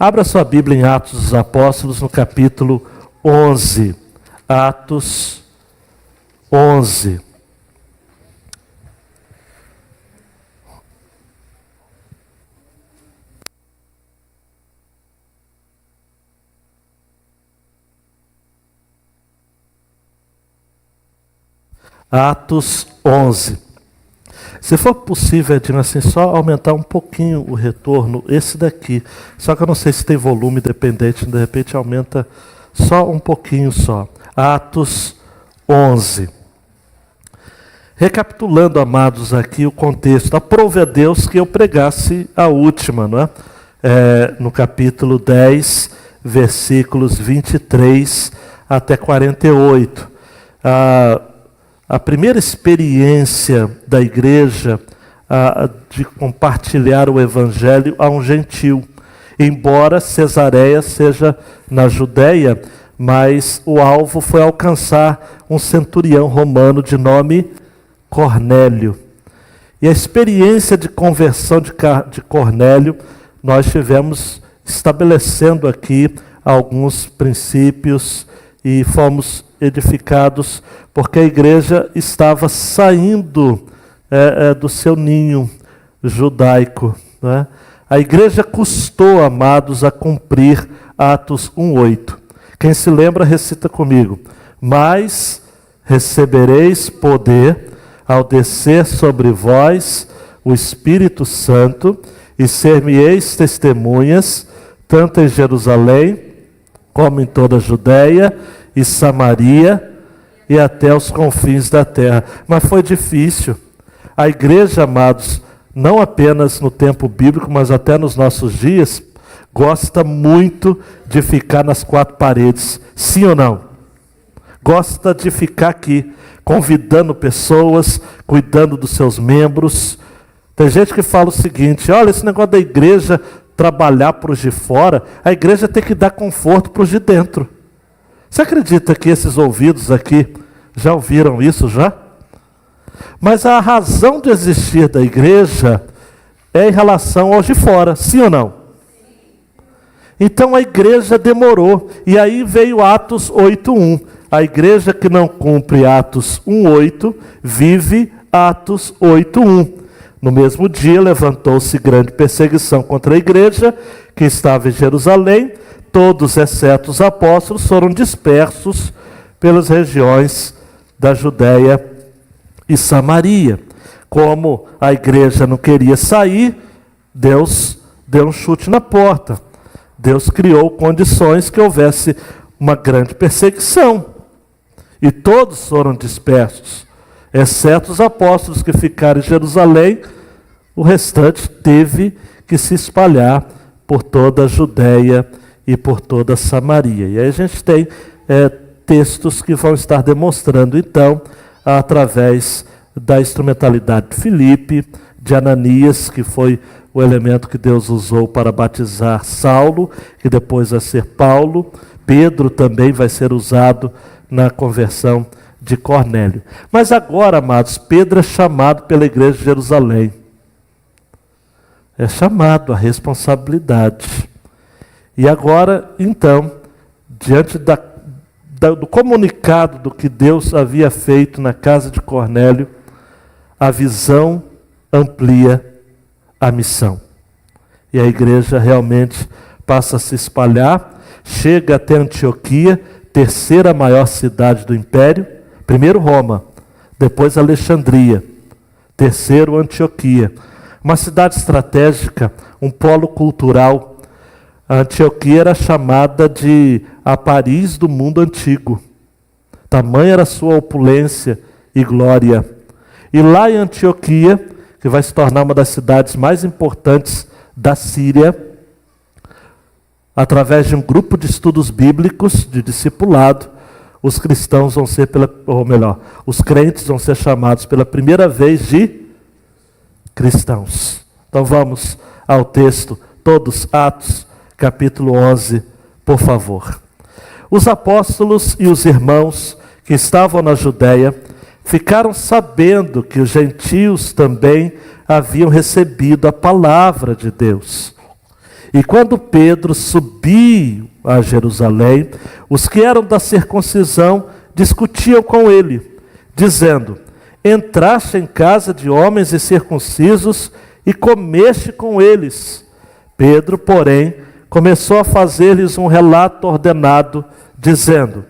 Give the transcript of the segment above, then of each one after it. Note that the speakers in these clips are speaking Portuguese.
Abra sua Bíblia em Atos dos Apóstolos, no capítulo 11. Atos 11. Atos 11. Se for possível, Edina, assim, só aumentar um pouquinho o retorno, esse daqui. Só que eu não sei se tem volume dependente, de repente aumenta só um pouquinho só. Atos 11. Recapitulando, amados, aqui o contexto. Aprove a Deus que eu pregasse a última, não é? No capítulo 10, versículos 23 até 48. A primeira experiência da igreja de compartilhar o evangelho a um gentil. Embora Cesareia seja na Judéia, mas o alvo foi alcançar um centurião romano de nome Cornélio. E a experiência de conversão de Cornélio, nós tivemos estabelecendo aqui alguns princípios e fomos edificados porque a igreja estava saindo do seu ninho judaico, né? A igreja custou, amados, a cumprir Atos 1:8. Quem se lembra, recita comigo. Mas recebereis poder ao descer sobre vós o Espírito Santo, e ser-me-eis testemunhas, tanto em Jerusalém, como em toda a Judéia e Samaria, e até os confins da terra. Mas foi difícil. A igreja, amados, não apenas no tempo bíblico, mas até nos nossos dias, gosta muito de ficar nas quatro paredes. Sim ou não? Gosta de ficar aqui, convidando pessoas, cuidando dos seus membros. Tem gente que fala o seguinte: olha, esse negócio da igreja trabalhar para os de fora, a igreja tem que dar conforto para os de dentro. Você acredita que esses ouvidos aqui já ouviram isso já? Mas a razão de existir da igreja é em relação aos de fora, sim ou não? Então a igreja demorou, e aí veio Atos 8:1. A igreja que não cumpre Atos 1:8, vive Atos 8:1. No mesmo dia levantou-se grande perseguição contra a igreja que estava em Jerusalém. Todos, exceto os apóstolos, foram dispersos pelas regiões da Judéia e Samaria. Como a igreja não queria sair, Deus deu um chute na porta. Deus criou condições que houvesse uma grande perseguição. E todos foram dispersos, exceto os apóstolos que ficaram em Jerusalém. O restante teve que se espalhar por toda a Judéia e por toda a Samaria. E aí a gente tem textos que vão estar demonstrando, então, através da instrumentalidade de Filipe, de Ananias, que foi o elemento que Deus usou para batizar Saulo, que depois vai ser Paulo. Pedro também vai ser usado na conversão de Cornélio. Mas agora, amados, Pedro é chamado pela igreja de Jerusalém. É chamado à responsabilidade. E agora, então, diante do comunicado do que Deus havia feito na casa de Cornélio, a visão amplia a missão. E a igreja realmente passa a se espalhar, chega até Antioquia, terceira maior cidade do império, primeiro Roma, depois Alexandria, terceiro Antioquia. Uma cidade estratégica, um polo cultural. A Antioquia era chamada de a Paris do mundo antigo. Tamanha era a sua opulência e glória. E lá em Antioquia, que vai se tornar uma das cidades mais importantes da Síria, através de um grupo de estudos bíblicos, de discipulado, os cristãos vão ser, os crentes vão ser chamados pela primeira vez de cristãos. Então vamos ao texto, todos Atos, capítulo 11, por favor. Os apóstolos e os irmãos que estavam na Judéia ficaram sabendo que os gentios também haviam recebido a palavra de Deus. E quando Pedro subiu a Jerusalém, os que eram da circuncisão discutiam com ele, dizendo: entraste em casa de homens incircuncisos e comeste com eles. Pedro, porém, começou a fazer-lhes um relato ordenado, dizendo: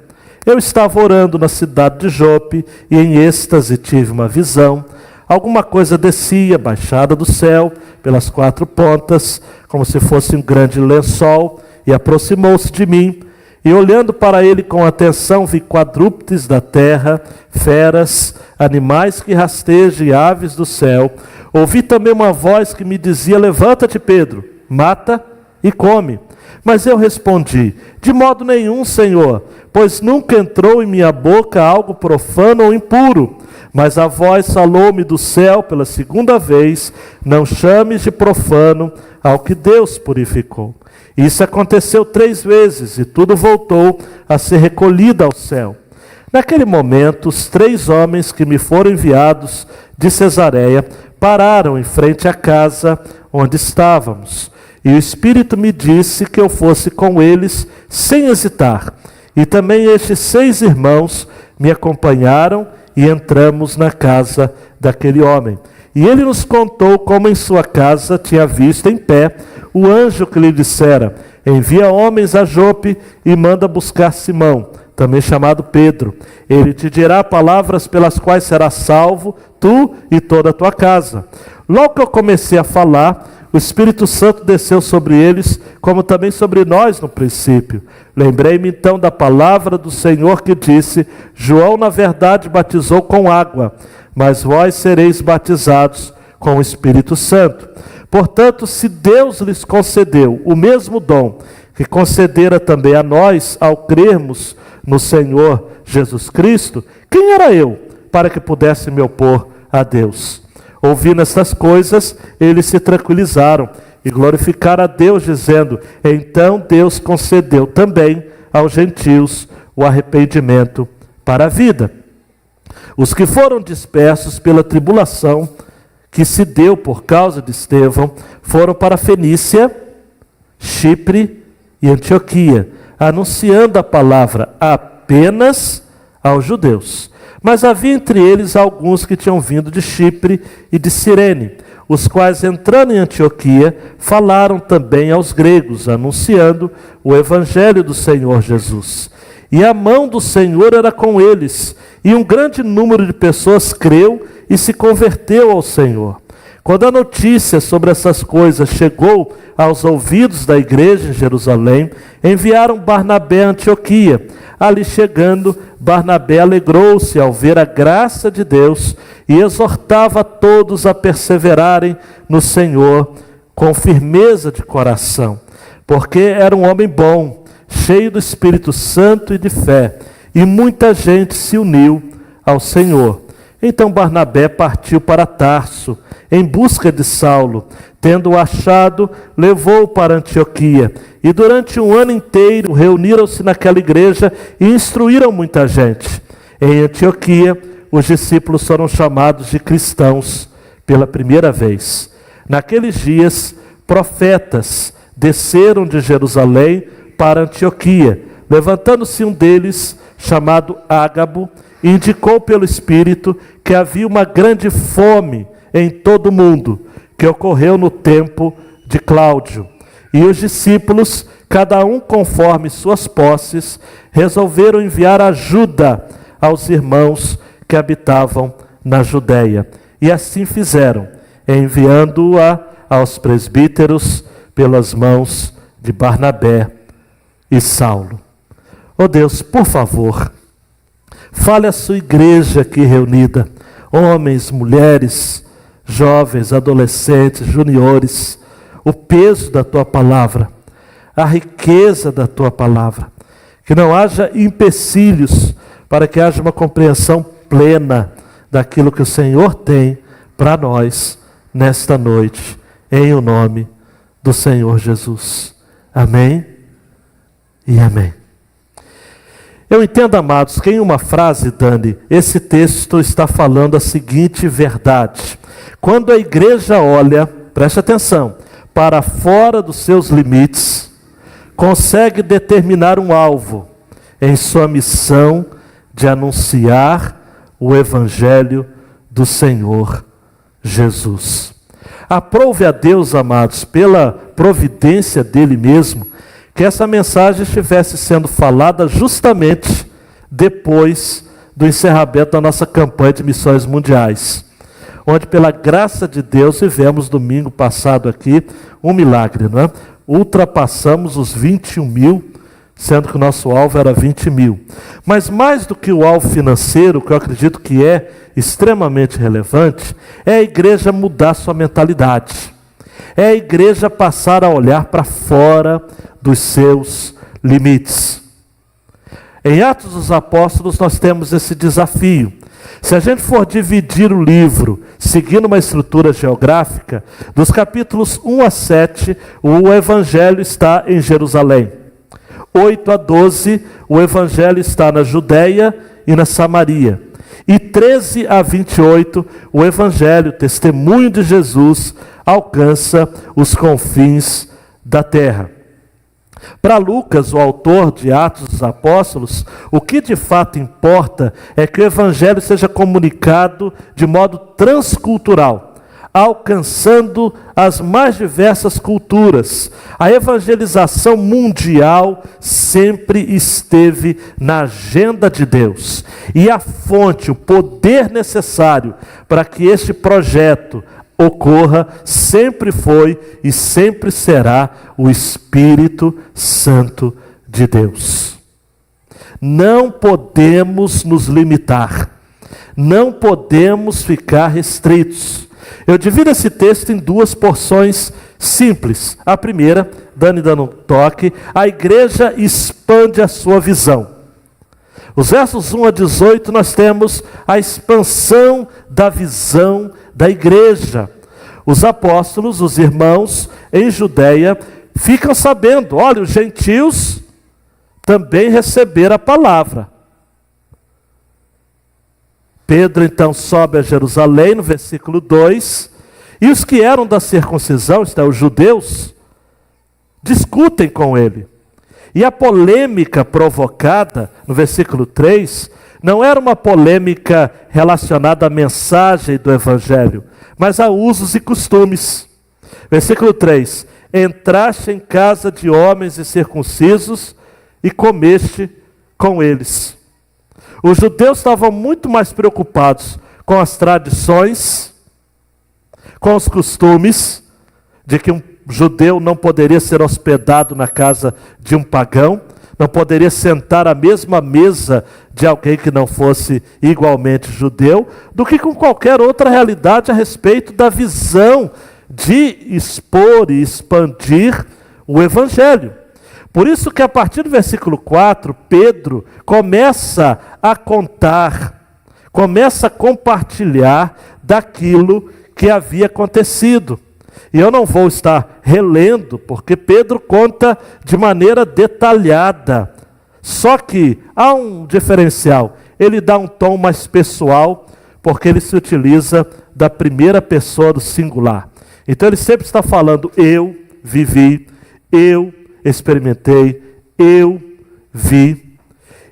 eu estava orando na cidade de Jope e em êxtase tive uma visão. Alguma coisa descia, baixada do céu, pelas 4 pontas, como se fosse um grande lençol, e aproximou-se de mim. E olhando para ele com atenção, vi quadrúpedes da terra, feras, animais que rastejam e aves do céu. Ouvi também uma voz que me dizia: levanta-te, Pedro, mata e come. Mas eu respondi: de modo nenhum, Senhor, pois nunca entrou em minha boca algo profano ou impuro. Mas a voz falou-me do céu pela 2ª vez: não chames de profano ao que Deus purificou. Isso aconteceu 3 vezes e tudo voltou a ser recolhido ao céu. Naquele momento, os 3 homens que me foram enviados de Cesareia pararam em frente à casa onde estávamos. E o Espírito me disse que eu fosse com eles sem hesitar. E também estes 6 irmãos me acompanharam e entramos na casa daquele homem. E ele nos contou como em sua casa tinha visto em pé o anjo que lhe dissera: envia homens a Jope e manda buscar Simão, também chamado Pedro. Ele te dirá palavras pelas quais serás salvo, tu e toda a tua casa. Logo que eu comecei a falar, o Espírito Santo desceu sobre eles, como também sobre nós no princípio. Lembrei-me então da palavra do Senhor que disse: João na verdade batizou com água, mas vós sereis batizados com o Espírito Santo. Portanto, se Deus lhes concedeu o mesmo dom que concedera também a nós ao crermos no Senhor Jesus Cristo, quem era eu para que pudesse me opor a Deus? Ouvindo estas coisas, eles se tranquilizaram e glorificaram a Deus, dizendo: então Deus concedeu também aos gentios o arrependimento para a vida. Os que foram dispersos pela tribulação que se deu por causa de Estevão foram para Fenícia, Chipre e Antioquia, anunciando a palavra apenas aos judeus. Mas havia entre eles alguns que tinham vindo de Chipre e de Cirene, os quais, entrando em Antioquia, falaram também aos gregos, anunciando o evangelho do Senhor Jesus. E a mão do Senhor era com eles, e um grande número de pessoas creu e se converteu ao Senhor. Quando a notícia sobre essas coisas chegou aos ouvidos da igreja em Jerusalém, enviaram Barnabé a Antioquia. Ali chegando, Barnabé alegrou-se ao ver a graça de Deus e exortava a todos a perseverarem no Senhor com firmeza de coração, porque era um homem bom, cheio do Espírito Santo e de fé, e muita gente se uniu ao Senhor. Então Barnabé partiu para Tarso, em busca de Saulo. Tendo-o achado, levou-o para Antioquia. E durante 1 ano inteiro reuniram-se naquela igreja e instruíram muita gente. Em Antioquia, os discípulos foram chamados de cristãos pela primeira vez. Naqueles dias, profetas desceram de Jerusalém para Antioquia. Levantando-se um deles, chamado Ágabo, indicou pelo Espírito que havia uma grande fome em todo o mundo, que ocorreu no tempo de Cláudio. E os discípulos, cada um conforme suas posses, resolveram enviar ajuda aos irmãos que habitavam na Judéia. E assim fizeram, enviando-a aos presbíteros pelas mãos de Barnabé e Saulo. Oh Deus, por favor, fale à sua igreja aqui reunida, homens, mulheres, jovens, adolescentes, juniores, o peso da tua palavra, a riqueza da tua palavra, que não haja empecilhos para que haja uma compreensão plena daquilo que o Senhor tem para nós nesta noite, em o nome do Senhor Jesus. Amém e amém. Eu entendo, amados, que em uma frase, Dani, esse texto está falando a seguinte verdade: quando a igreja olha, preste atenção, para fora dos seus limites, consegue determinar um alvo em sua missão de anunciar o Evangelho do Senhor Jesus. Aprove a Deus, amados, pela providência dele mesmo, que essa mensagem estivesse sendo falada justamente depois do encerramento da nossa campanha de missões mundiais, onde pela graça de Deus vivemos domingo passado aqui um milagre, não é? Ultrapassamos os 21 mil, sendo que o nosso alvo era 20 mil. Mas mais do que o alvo financeiro, que eu acredito que é extremamente relevante, é a igreja mudar sua mentalidade. É a igreja passar a olhar para fora dos seus limites. Em Atos dos Apóstolos nós temos esse desafio. Se a gente for dividir o livro, seguindo uma estrutura geográfica, dos capítulos 1 a 7, o Evangelho está em Jerusalém. 8 a 12, o Evangelho está na Judéia e na Samaria. E 13 a 28, o Evangelho, testemunho de Jesus, alcança os confins da terra. Para Lucas, o autor de Atos dos Apóstolos, o que de fato importa é que o Evangelho seja comunicado de modo transcultural, alcançando as mais diversas culturas. A evangelização mundial sempre esteve na agenda de Deus. E a fonte, o poder necessário para que este projeto ocorra, sempre foi e sempre será o Espírito Santo de Deus. Não podemos nos limitar, não podemos ficar restritos. Eu divido esse texto em duas porções simples. A primeira, Dani dando um toque, a igreja expande a sua visão. Os versos 1 a 18 nós temos a expansão da visão da igreja. Os apóstolos, os irmãos em Judeia, ficam sabendo, olha, os gentios também receberam a palavra. Pedro então sobe a Jerusalém, no versículo 2, e os que eram da circuncisão, isto é, os judeus, discutem com ele. E a polêmica provocada, no versículo 3, não era uma polêmica relacionada à mensagem do Evangelho, mas a usos e costumes. Versículo 3, entraste em casa de homens incircuncisos e comeste com eles. Os judeus estavam muito mais preocupados com as tradições, com os costumes, de que um judeu não poderia ser hospedado na casa de um pagão, não poderia sentar à mesma mesa de alguém que não fosse igualmente judeu, do que com qualquer outra realidade a respeito da visão de expor e expandir o Evangelho. Por isso que a partir do versículo 4, Pedro começa a contar, começa a compartilhar daquilo que havia acontecido. E eu não vou estar relendo, porque Pedro conta de maneira detalhada. Só que há um diferencial. Ele dá um tom mais pessoal, porque ele se utiliza da primeira pessoa do singular. Então ele sempre está falando, eu vivi, eu experimentei, eu vi.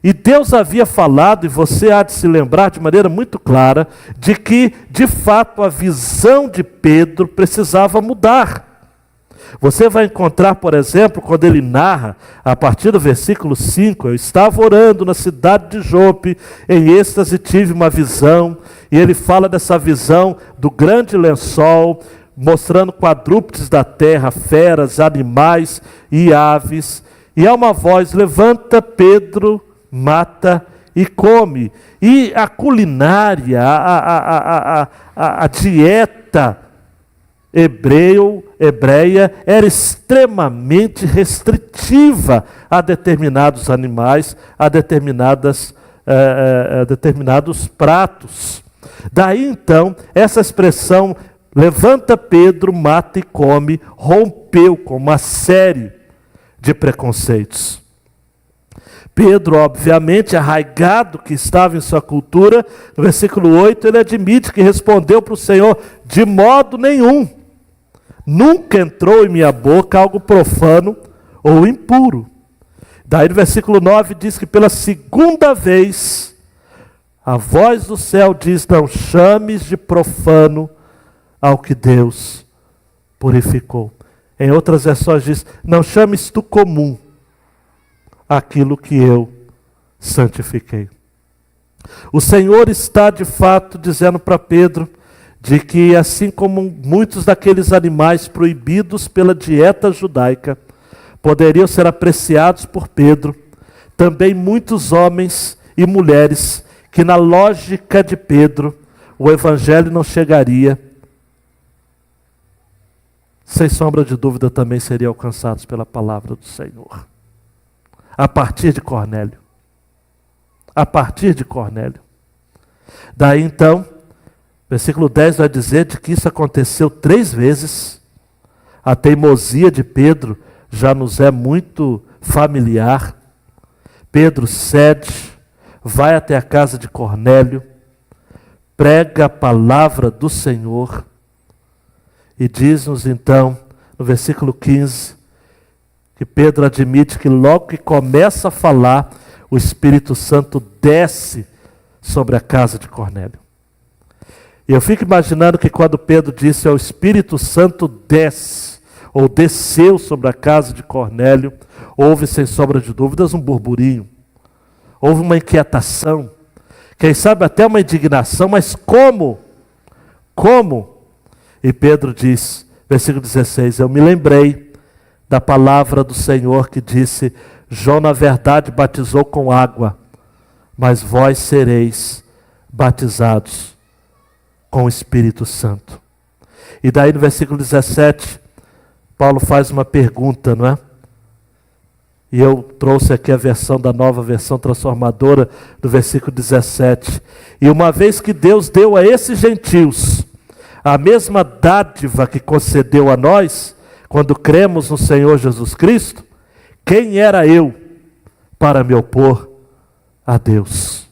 E Deus havia falado, e você há de se lembrar de maneira muito clara, de que, de fato, a visão de Pedro precisava mudar. Você vai encontrar, por exemplo, quando ele narra, a partir do versículo 5, eu estava orando na cidade de Jope, em êxtase tive uma visão, e ele fala dessa visão do grande lençol, mostrando quadrúpedes da terra, feras, animais e aves, e há uma voz, levanta Pedro, mata e come. E a culinária, a dieta hebreia era extremamente restritiva a determinados animais, a determinados pratos. Daí então, essa expressão, levanta Pedro, mata e come, rompeu com uma série de preconceitos. Pedro, obviamente, arraigado que estava em sua cultura, no versículo 8, ele admite que respondeu para o Senhor, de modo nenhum. Nunca entrou em minha boca algo profano ou impuro. Daí no versículo 9 diz que pela segunda vez, a voz do céu diz: não chames de profano ao que Deus purificou. Em outras versões diz: não chames tu comum aquilo que eu santifiquei. O Senhor está de fato dizendo para Pedro de que, assim como muitos daqueles animais proibidos pela dieta judaica poderiam ser apreciados por Pedro, também muitos homens e mulheres que, na lógica de Pedro, o evangelho não chegaria, sem sombra de dúvida também seriam alcançados pela palavra do Senhor. A partir de Cornélio. A partir de Cornélio. Daí então, versículo 10 vai dizer de que isso aconteceu 3 vezes. A teimosia de Pedro já nos é muito familiar. Pedro cede, vai até a casa de Cornélio, prega a palavra do Senhor e diz-nos então, no versículo 15, que Pedro admite que logo que começa a falar, o Espírito Santo desce sobre a casa de Cornélio. E eu fico imaginando que quando Pedro disse: o Espírito Santo desce, ou desceu sobre a casa de Cornélio, houve, sem sombra de dúvidas, um burburinho. Houve uma inquietação. Quem sabe até uma indignação, mas como? Como? E Pedro diz, versículo 16, eu me lembrei da palavra do Senhor que disse: João na verdade batizou com água, mas vós sereis batizados com o Espírito Santo. E daí no versículo 17, Paulo faz uma pergunta, não é? E eu trouxe aqui a versão da Nova Versão Transformadora, do versículo 17. E uma vez que Deus deu a esses gentios a mesma dádiva que concedeu a nós, quando cremos no Senhor Jesus Cristo, quem era eu para me opor a Deus?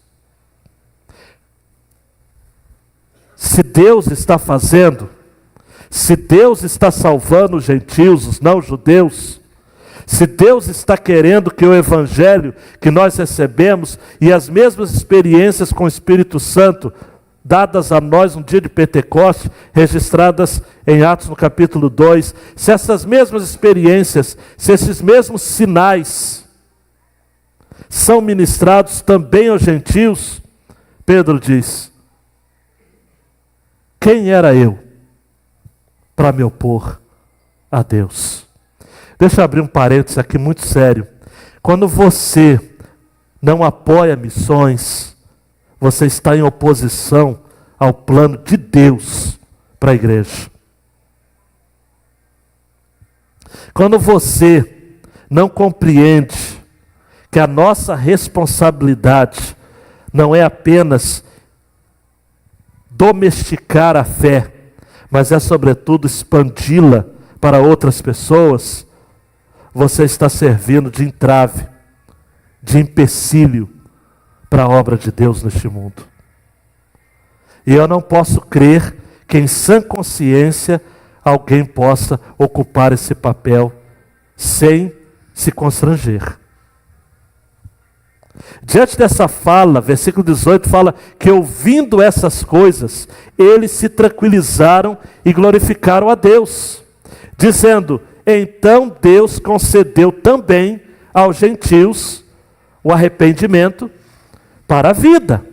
Se Deus está fazendo, se Deus está salvando os gentios, os não-judeus, se Deus está querendo que o evangelho que nós recebemos e as mesmas experiências com o Espírito Santo dadas a nós no dia de Pentecostes, registradas em Atos no capítulo 2, se essas mesmas experiências, se esses mesmos sinais são ministrados também aos gentios, Pedro diz: quem era eu para me opor a Deus? Deixa eu abrir um parênteses aqui muito sério. Quando você não apoia missões, você está em oposição ao plano de Deus para a igreja. Quando você não compreende que a nossa responsabilidade não é apenas domesticar a fé, mas é sobretudo expandi-la para outras pessoas, você está servindo de entrave, de empecilho para a obra de Deus neste mundo. E eu não posso crer que em sã consciência alguém possa ocupar esse papel sem se constranger. Diante dessa fala, versículo 18 fala que ouvindo essas coisas, eles se tranquilizaram e glorificaram a Deus, dizendo: então Deus concedeu também aos gentios o arrependimento para a vida.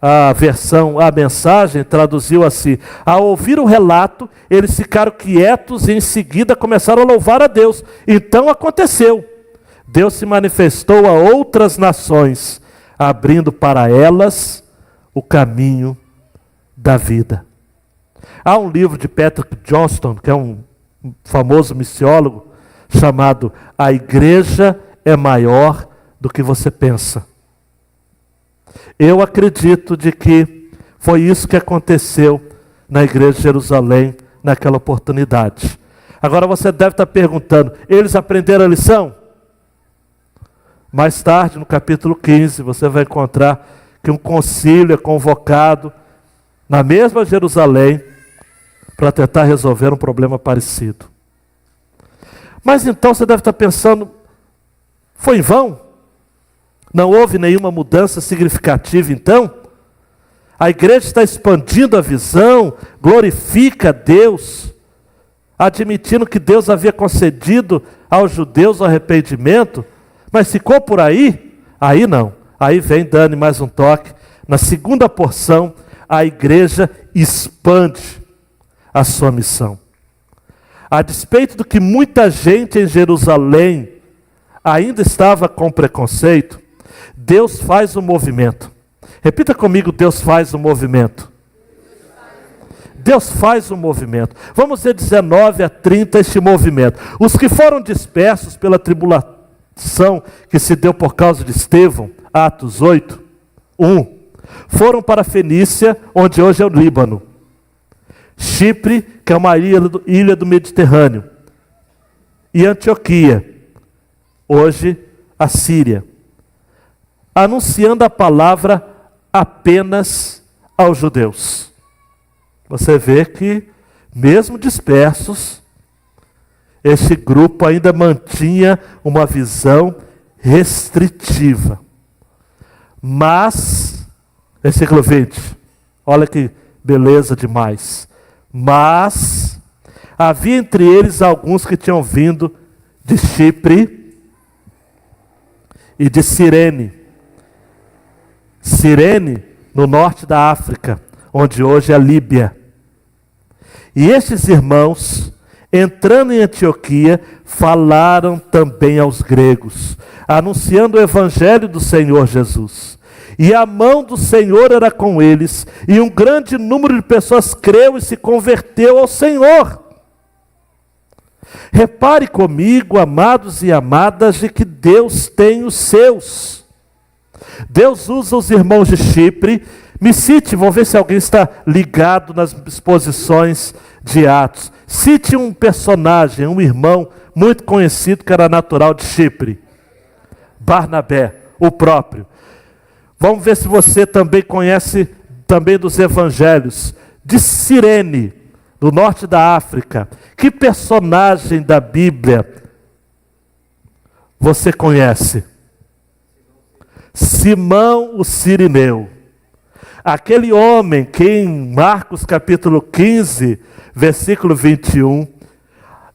A mensagem traduziu assim: ao ouvir o relato, eles ficaram quietos e em seguida começaram a louvar a Deus. Então aconteceu. Deus se manifestou a outras nações, abrindo para elas o caminho da vida. Há um livro de Patrick Johnston, que é um famoso missiólogo, chamado A Igreja é Maior do que Você Pensa. Eu acredito de que foi isso que aconteceu na igreja de Jerusalém naquela oportunidade. Agora você deve estar perguntando, eles aprenderam a lição? Mais tarde, no capítulo 15, você vai encontrar que um concílio é convocado na mesma Jerusalém para tentar resolver um problema parecido. Mas então você deve estar pensando, foi em vão? Não houve nenhuma mudança significativa então? A igreja está expandindo a visão, glorifica a Deus, admitindo que Deus havia concedido aos judeus o arrependimento, mas ficou por aí? Aí não. Aí vem Dani mais um toque. Na segunda porção, a igreja expande a sua missão. A despeito do que muita gente em Jerusalém ainda estava com preconceito, Deus faz um movimento. Repita comigo, Deus faz um movimento. Deus faz um movimento. Vamos ver 19 a 30 este movimento. Os que foram dispersos pela tribulação que se deu por causa de Estevão, Atos 8, 1, foram para a Fenícia, onde hoje é o Líbano. Chipre, que é uma ilha do Mediterrâneo. E Antioquia, hoje a Síria. Anunciando a palavra apenas aos judeus. Você vê que, mesmo dispersos, este grupo ainda mantinha uma visão restritiva. Mas, versículo 20, olha que beleza demais. Mas, havia entre eles alguns que tinham vindo de Chipre e de Cirene. Cirene, no norte da África, onde hoje é a Líbia. E estes irmãos, entrando em Antioquia, falaram também aos gregos, anunciando o evangelho do Senhor Jesus. E a mão do Senhor era com eles, e um grande número de pessoas creu e se converteu ao Senhor. Repare comigo, amados e amadas, de que Deus tem os seus. Deus usa os irmãos de Chipre. Me cite, vou ver se alguém está ligado nas exposições de Atos. Cite um personagem, um irmão muito conhecido que era natural de Chipre. Barnabé, o próprio. Vamos ver se você também conhece também dos evangelhos. De Cirene, do norte da África. Que personagem da Bíblia você conhece? Simão o Cirineu. Aquele homem que em Marcos capítulo 15, versículo 21,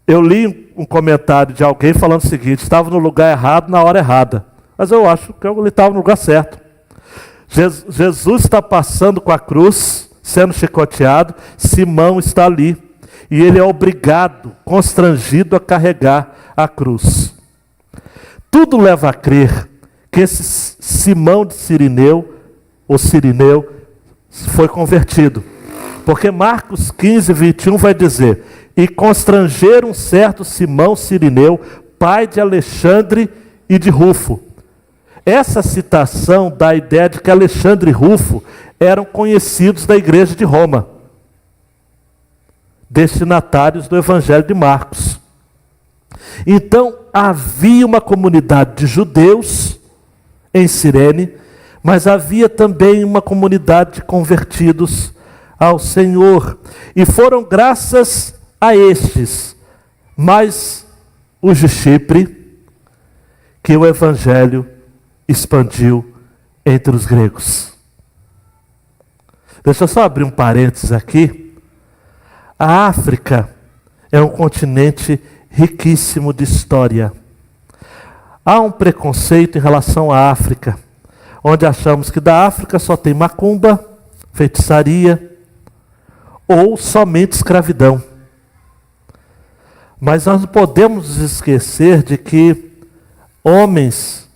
eu li um comentário de alguém falando o seguinte: estava no lugar errado na hora errada. Mas eu acho que ele estava no lugar certo. Jesus está passando com a cruz, sendo chicoteado, Simão está ali. E ele é obrigado, constrangido a carregar a cruz. Tudo leva a crer que esse Simão de Cirineu, ou Cirineu, foi convertido. Porque Marcos 15, 21 vai dizer: e constrangeram um certo Simão Cirineu, pai de Alexandre e de Rufo. Essa citação dá a ideia de que Alexandre e Rufo eram conhecidos da igreja de Roma, destinatários do evangelho de Marcos. Então havia uma comunidade de judeus em Cirene, mas havia também uma comunidade de convertidos ao Senhor. E foram graças a estes, mas os de Chipre, que o evangelho expandiu entre os gregos. Deixa eu só abrir um parênteses aqui. A África é um continente riquíssimo de história. Há um preconceito em relação à África, onde achamos que da África só tem macumba, feitiçaria ou somente escravidão. Mas nós não podemos nos esquecer de que homens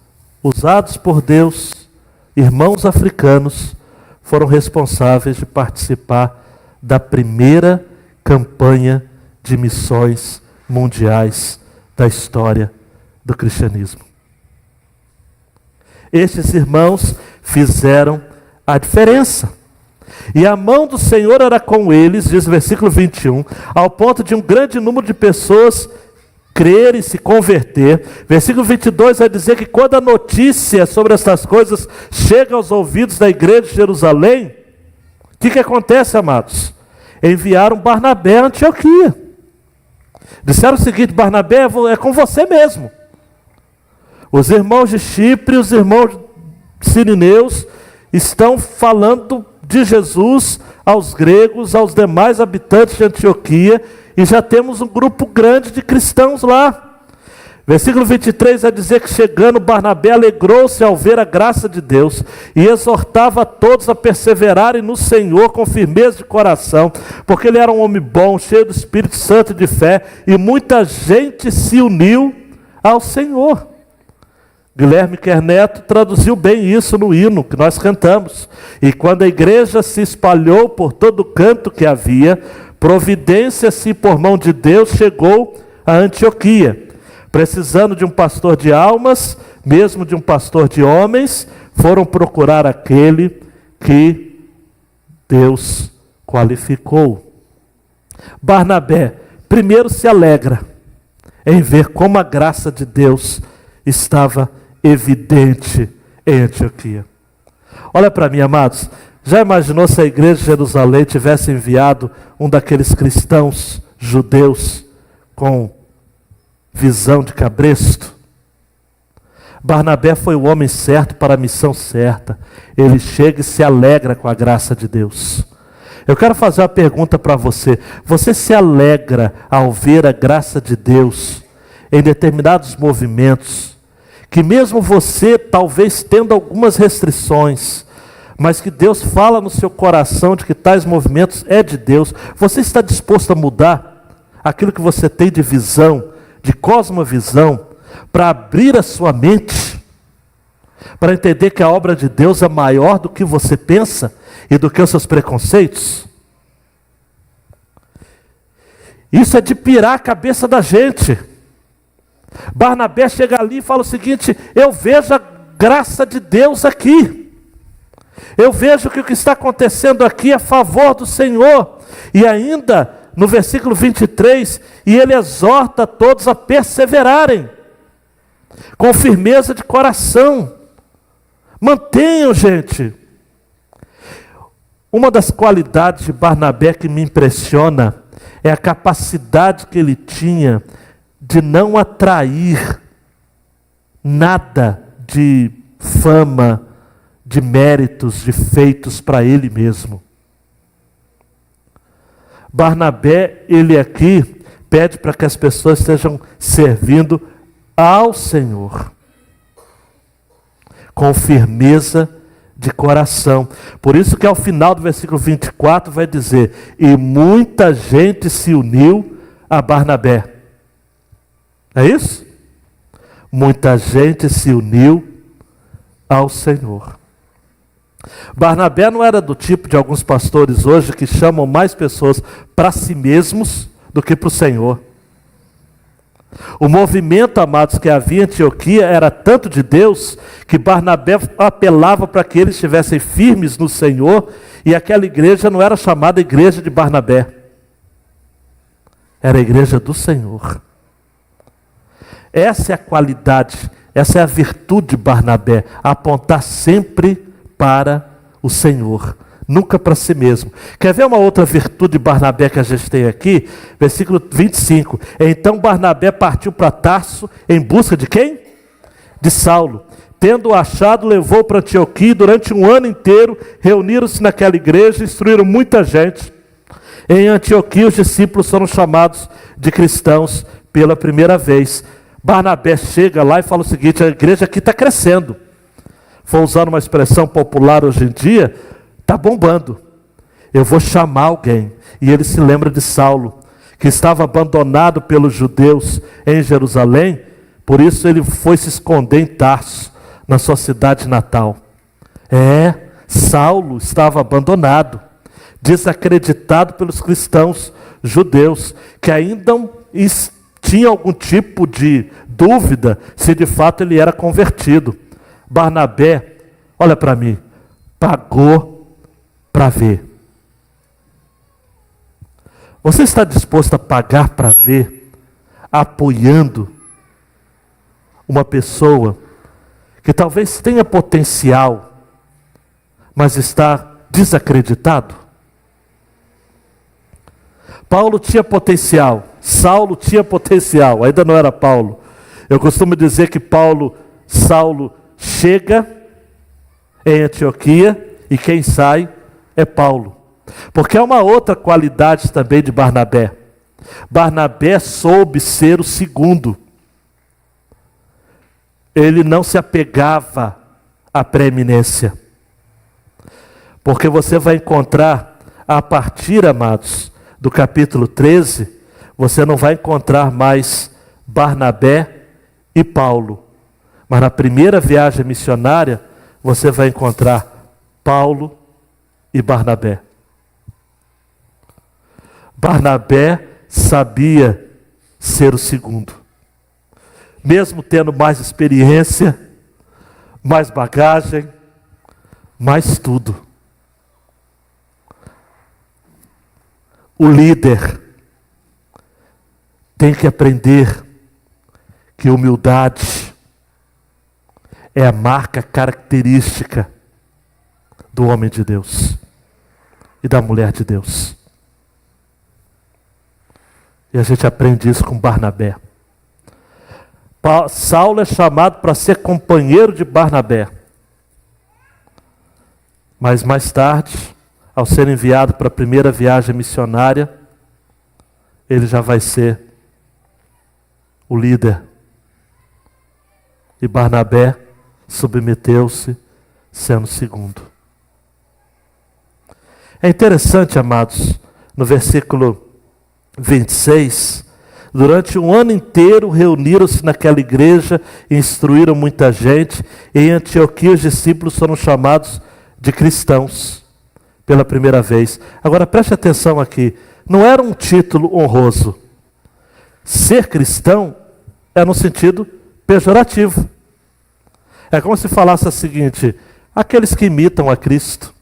usados por Deus, irmãos africanos, foram responsáveis de participar da primeira campanha de missões mundiais da história do cristianismo. Estes irmãos fizeram a diferença. E a mão do Senhor era com eles, diz o versículo 21, ao ponto de um grande número de pessoas crer e se converter. Versículo 22 vai dizer que quando a notícia sobre essas coisas chega aos ouvidos da igreja de Jerusalém, o que acontece, amados? enviaram Barnabé a Antioquia. Disseram o seguinte: Barnabé, é com você mesmo. Os irmãos de Chipre, os irmãos sirineus estão falando de Jesus aos gregos, aos demais habitantes de Antioquia, e já temos um grupo grande de cristãos lá. Versículo 23 vai dizer que chegando Barnabé alegrou-se ao ver a graça de Deus e exortava a todos a perseverarem no Senhor com firmeza de coração, porque ele era um homem bom, cheio do Espírito Santo e de fé, e muita gente se uniu ao Senhor. Guilherme Kerneto traduziu bem isso no hino que nós cantamos. E quando a igreja se espalhou por todo canto que havia, providência-se por mão de Deus chegou a Antioquia. Precisando de um pastor de almas, mesmo de um pastor de homens, foram procurar aquele que Deus qualificou. Barnabé, primeiro, se alegra em ver como a graça de Deus estava evidente em Antioquia. Olha para mim, amados, já imaginou se a igreja de Jerusalém tivesse enviado um daqueles cristãos judeus com visão de cabresto? Barnabé foi o homem certo para a missão certa. Ele chega e se alegra com a graça de Deus. Eu quero fazer uma pergunta para você. Você se alegra ao ver a graça de Deus em determinados movimentos, que mesmo você talvez tendo algumas restrições, mas que Deus fala no seu coração de que tais movimentos é de Deus? Você está disposto a mudar aquilo que você tem de visão, de cosmovisão, para abrir a sua mente, para entender que a obra de Deus é maior do que você pensa e do que os seus preconceitos? Isso é de pirar a cabeça da gente. Barnabé chega ali e fala o seguinte: eu vejo a graça de Deus aqui, eu vejo que o que está acontecendo aqui é a favor do Senhor. E ainda no versículo 23, e ele exorta todos a perseverarem, com firmeza de coração. Mantenham, gente. Uma das qualidades de Barnabé que me impressiona é a capacidade que ele tinha de não atrair nada de fama, de méritos, de feitos para ele mesmo. Barnabé, ele aqui pede para que as pessoas estejam servindo ao Senhor, com firmeza de coração. Por isso que ao final do versículo 24 vai dizer: e muita gente se uniu a Barnabé. É isso? Muita gente se uniu ao Senhor. Barnabé não era do tipo de alguns pastores hoje que chamam mais pessoas para si mesmos do que para o Senhor. O movimento, amados, que havia em Antioquia era tanto de Deus que Barnabé apelava para que eles estivessem firmes no Senhor, e aquela igreja não era chamada igreja de Barnabé, era a igreja do Senhor. Essa é a qualidade, essa é a virtude de Barnabé, apontar sempre para o Senhor, nunca para si mesmo. Quer ver uma outra virtude de Barnabé que a gente tem aqui? Versículo 25. Então Barnabé partiu para Tarso em busca de quem? De Saulo. Tendo-o achado, levou para Antioquia, e durante um ano inteiro reuniram-se naquela igreja e instruíram muita gente. Em Antioquia os discípulos foram chamados de cristãos pela primeira vez. Barnabé chega lá e fala o seguinte: a igreja aqui está crescendo. For usando uma expressão popular hoje em dia, está bombando. Eu vou chamar alguém. E ele se lembra de Saulo, que estava abandonado pelos judeus em Jerusalém, por isso ele foi se esconder em Tarso, na sua cidade natal. Saulo estava abandonado, desacreditado pelos cristãos judeus, que ainda tinha algum tipo de dúvida se de fato ele era convertido. Barnabé, olha para mim, pagou para ver. Você está disposto a pagar para ver, apoiando uma pessoa que talvez tenha potencial, mas está desacreditado? Paulo tinha potencial, Saulo tinha potencial, ainda não era Paulo. Eu costumo dizer que Saulo chega em Antioquia e quem sai é Paulo. Porque é uma outra qualidade também de Barnabé. Barnabé soube ser o segundo. Ele não se apegava à preeminência. Porque você vai encontrar, a partir, amados, do capítulo 13, você não vai encontrar mais Barnabé e Paulo. Mas na primeira viagem missionária, você vai encontrar Paulo e Barnabé. Barnabé sabia ser o segundo. Mesmo tendo mais experiência, mais bagagem, mais tudo. O líder tem que aprender que humildade é a marca característica do homem de Deus e da mulher de Deus. E a gente aprende isso com Barnabé. Saulo é chamado para ser companheiro de Barnabé. Mas mais tarde, ao ser enviado para a primeira viagem missionária, ele já vai ser o líder. E Barnabé submeteu-se sendo segundo. É interessante, amados, no versículo 26, durante um ano inteiro reuniram-se naquela igreja e instruíram muita gente. Em Antioquia os discípulos foram chamados de cristãos pela primeira vez. Agora preste atenção aqui, não era um título honroso. Ser cristão é no sentido pejorativo. É como se falasse o seguinte: aqueles que imitam a Cristo.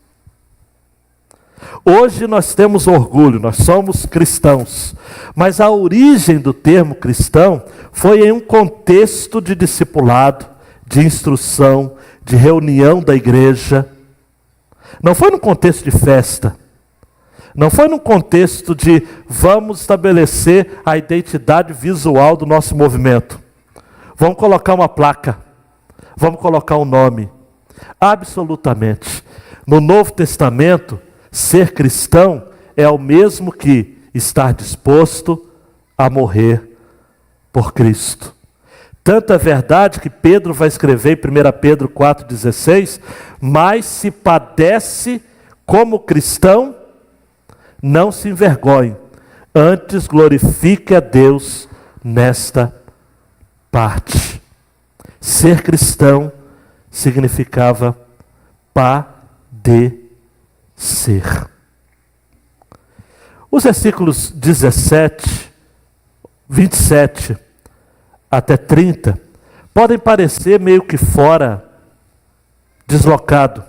Hoje nós temos orgulho, nós somos cristãos, mas a origem do termo cristão foi em um contexto de discipulado, de instrução, de reunião da igreja. Não foi num contexto de festa, não foi num contexto de vamos estabelecer a identidade visual do nosso movimento. Vamos colocar uma placa, vamos colocar um nome. Absolutamente. No Novo Testamento, ser cristão é o mesmo que estar disposto a morrer por Cristo. Tanto é verdade que Pedro vai escrever em 1 Pedro 4,16, mas se padece como cristão, não se envergonhe, antes glorifique a Deus nesta parte. Ser cristão significava padecer. Os versículos 17, 27 até 30 podem parecer meio que fora, deslocado,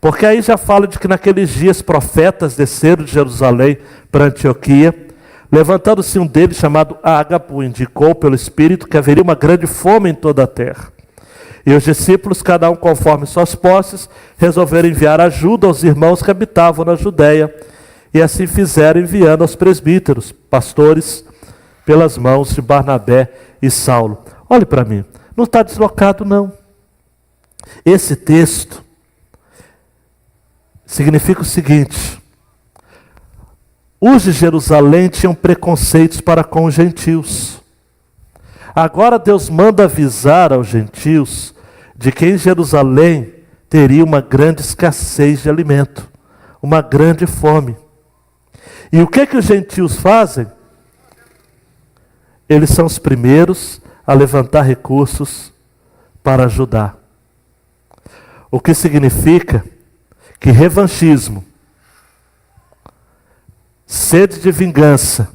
porque aí já fala de que naqueles dias profetas desceram de Jerusalém para Antioquia. Levantando-se um deles chamado Ágapo, indicou pelo Espírito que haveria uma grande fome em toda a terra. E os discípulos, cada um conforme suas posses, resolveram enviar ajuda aos irmãos que habitavam na Judéia. E assim fizeram, enviando aos presbíteros, pastores, pelas mãos de Barnabé e Saulo. Olhe para mim, não está deslocado não. Esse texto significa o seguinte: os de Jerusalém tinham preconceitos para com os gentios. Agora Deus manda avisar aos gentios de que em Jerusalém teria uma grande escassez de alimento, uma grande fome. E o que os gentios fazem? Eles são os primeiros a levantar recursos para ajudar. O que significa que revanchismo, sede de vingança,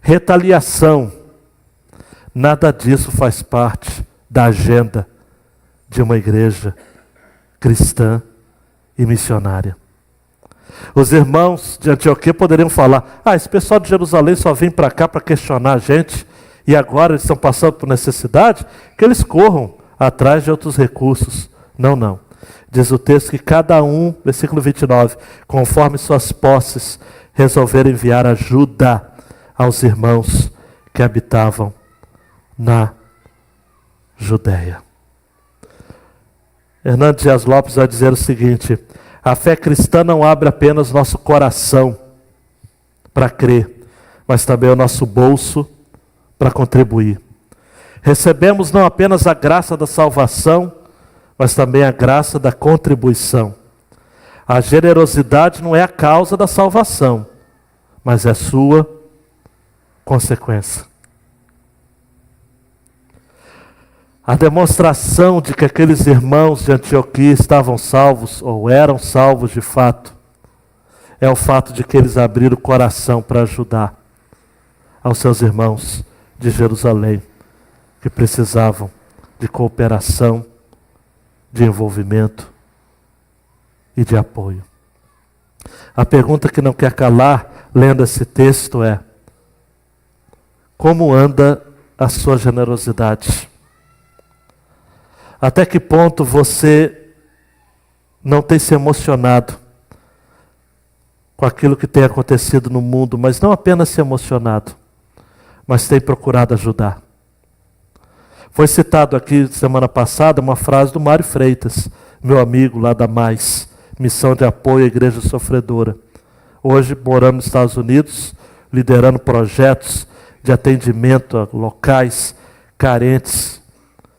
retaliação, nada disso faz parte da agenda de uma igreja cristã e missionária. Os irmãos de Antioquia poderiam falar: esse pessoal de Jerusalém só vem para cá para questionar a gente, e agora eles estão passando por necessidade, que eles corram atrás de outros recursos. Não, não. Diz o texto que cada um, versículo 29, conforme suas posses, resolveram enviar ajuda aos irmãos que habitavam na Judéia. Hernando Dias Lopes vai dizer o seguinte: a fé cristã não abre apenas nosso coração para crer, mas também o nosso bolso para contribuir. Recebemos não apenas a graça da salvação, mas também a graça da contribuição. A generosidade não é a causa da salvação, mas é sua consequência. A demonstração de que aqueles irmãos de Antioquia estavam salvos, ou eram salvos de fato, é o fato de que eles abriram o coração para ajudar aos seus irmãos de Jerusalém, que precisavam de cooperação, de envolvimento e de apoio. A pergunta que não quer calar, lendo esse texto, é: como anda a sua generosidade? Até que ponto você não tem se emocionado com aquilo que tem acontecido no mundo, mas não apenas se emocionado, mas tem procurado ajudar? Foi citado aqui semana passada uma frase do Mário Freitas, meu amigo lá da Mais, Missão de Apoio à Igreja Sofredora. Hoje morando nos Estados Unidos, liderando projetos de atendimento a locais carentes,